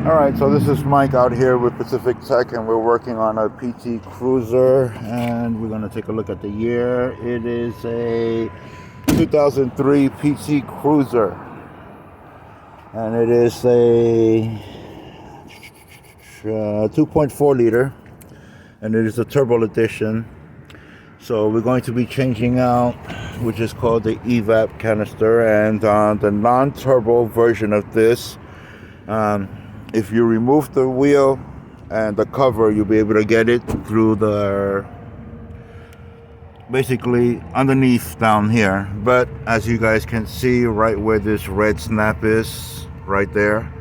Alright, so this is Mike out here with Pacific Tech, and we're working on a PT Cruiser, and we're going to take a look at the year. It is a 2003 PT Cruiser, and it is a 2.4 liter, and it is a turbo edition. So we're going to be changing out, which is called the evap canister, and the non-turbo version of this, if you remove the wheel and the cover, you'll be able to get it through the, basically underneath down here. But as you guys can see, right where this red snap is, right there,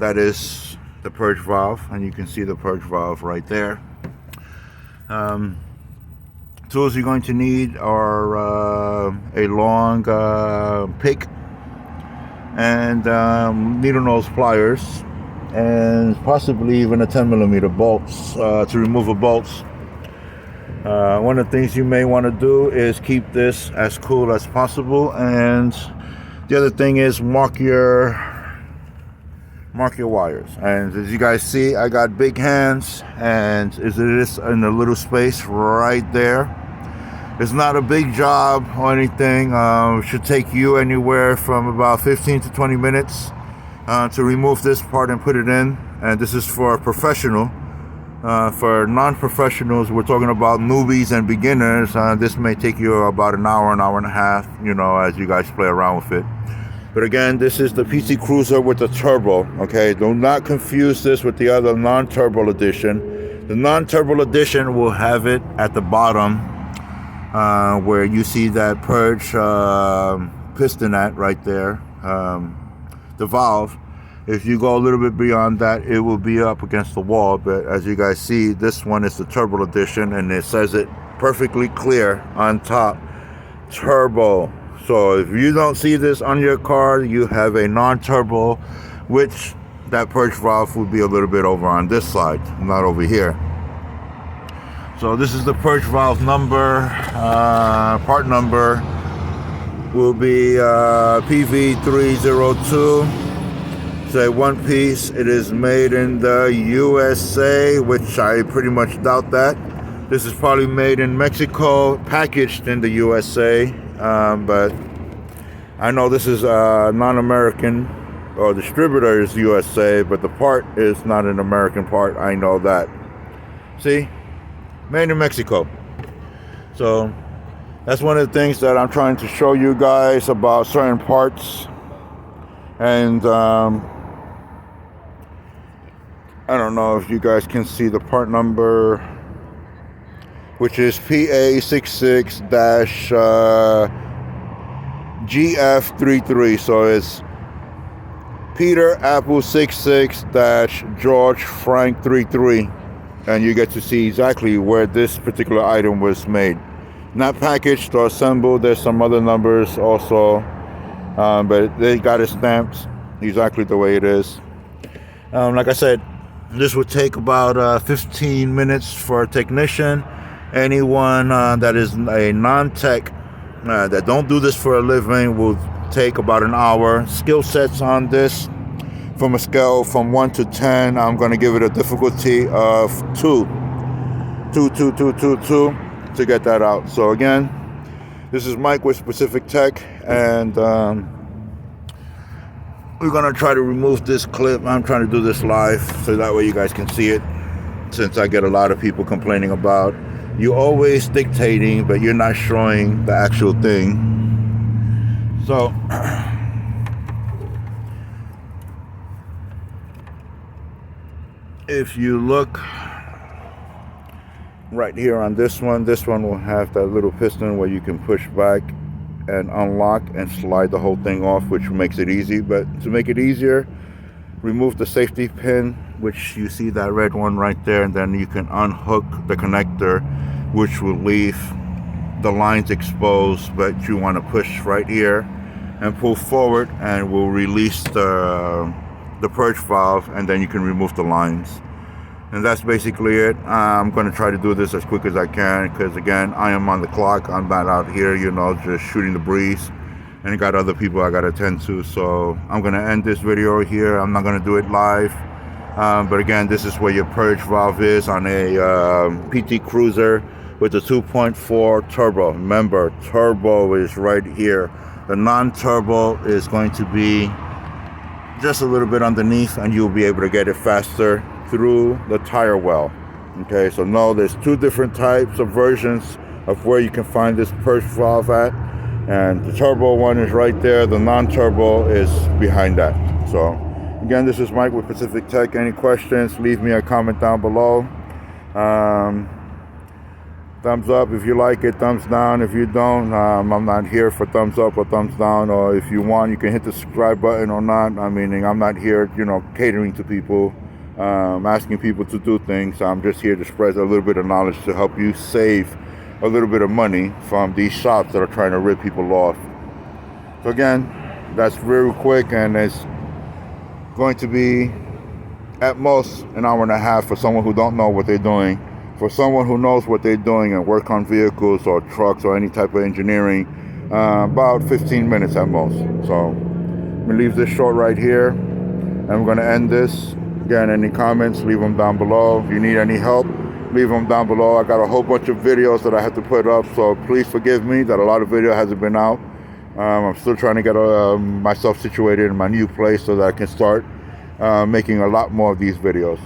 that is the purge valve, and you can see the purge valve right there. Tools you're going to need are a long pick and needle nose pliers, and possibly even a 10mm bolts to remove the bolts. One of the things you may want to do is keep this as cool as possible, and the other thing is mark your wires. And as you guys see, I got big hands, and it is in a little space right there. It's not a big job or anything. It should take you anywhere from about 15 to 20 minutes to remove this part and put it in. And this is for a professional. For non-professionals, we're talking about newbies and beginners. This may take you about an hour and a half, as you guys play around with it. But again, this is the PT Cruiser with the turbo, okay? Do not confuse this with the other non-turbo edition. The non-turbo edition will have it at the bottom, where you see that purge piston at right there, the valve. If you go a little bit beyond that, it will be up against the wall. But as you guys see, this one is the turbo edition, and it says it perfectly clear on top, turbo. So if you don't see this on your car, you have a non-turbo, which that purge valve would be a little bit over on this side, not over here. So this is the purge valve number. Part number will be PV302. It's a one piece. It is made in the USA, which I pretty much doubt that. This is probably made in Mexico, packaged in the USA. But I know this is non-American, or distributor is USA, but the part is not an American part. I know that. See? Made in Mexico. So that's one of the things that I'm trying to show you guys about certain parts. And I don't know if you guys can see the part number, which is PA66-GF33. So it's Peter Apple 66-George Frank 33. And you get to see exactly where this particular item was made. Not packaged or assembled. There's some other numbers also, but they got it stamped exactly the way it is. Like I said, this would take about 15 minutes for a technician. Anyone that is a non-tech that don't do this for a living will take about an hour. Skill sets on this, from a scale from 1 to 10, I'm going to give it a difficulty of 2 to get that out. So again, this is Mike with Pacific Tech, and we're going to try to remove this clip. I'm trying to do this live so that way you guys can see it, since I get a lot of people complaining about you always dictating but you're not showing the actual thing. So if you look right here on this one will have that little piston where you can push back and unlock and slide the whole thing off, which makes it easy. But to make it easier, remove the safety pin, which you see that red one right there, and then you can unhook the connector, which will leave the lines exposed, but you want to push right here and pull forward, and will release the purge valve, and then you can remove the lines. And that's basically it. I'm going to try to do this as quick as I can, because again, I am on the clock. I'm not out here, just shooting the breeze. and I got other people I got to attend to. So I'm going to end this video here. I'm not going to do it live. But again, this is where your purge valve is on a PT Cruiser with the 2.4 turbo. Remember, turbo is right here. The non-turbo is going to be just a little bit underneath, and you'll be able to get it faster through the tire well. Okay, so no, there's two different types of versions of where you can find this purge valve at, and the turbo one is right there. The non-turbo is behind that. So again, this is Mike with Pacific Tech. Any questions, leave me a comment down below. Thumbs up if you like it, thumbs down if you don't. I'm not here for thumbs up or thumbs down, or if you want, you can hit the subscribe button or not. I mean, I'm not here, catering to people, asking people to do things. I'm just here to spread a little bit of knowledge to help you save a little bit of money from these shops that are trying to rip people off. So again, that's very quick, and it's going to be at most an hour and a half for someone who don't know what they're doing. For someone who knows what they're doing and work on vehicles or trucks or any type of engineering, about 15 minutes at most. So I'm gonna leave this short right here, and we're gonna end this. Again, any comments, leave them down below. If you need any help, leave them down below. I got a whole bunch of videos that I have to put up, so please forgive me that a lot of video hasn't been out. I'm still trying to get myself situated in my new place so that I can start making a lot more of these videos.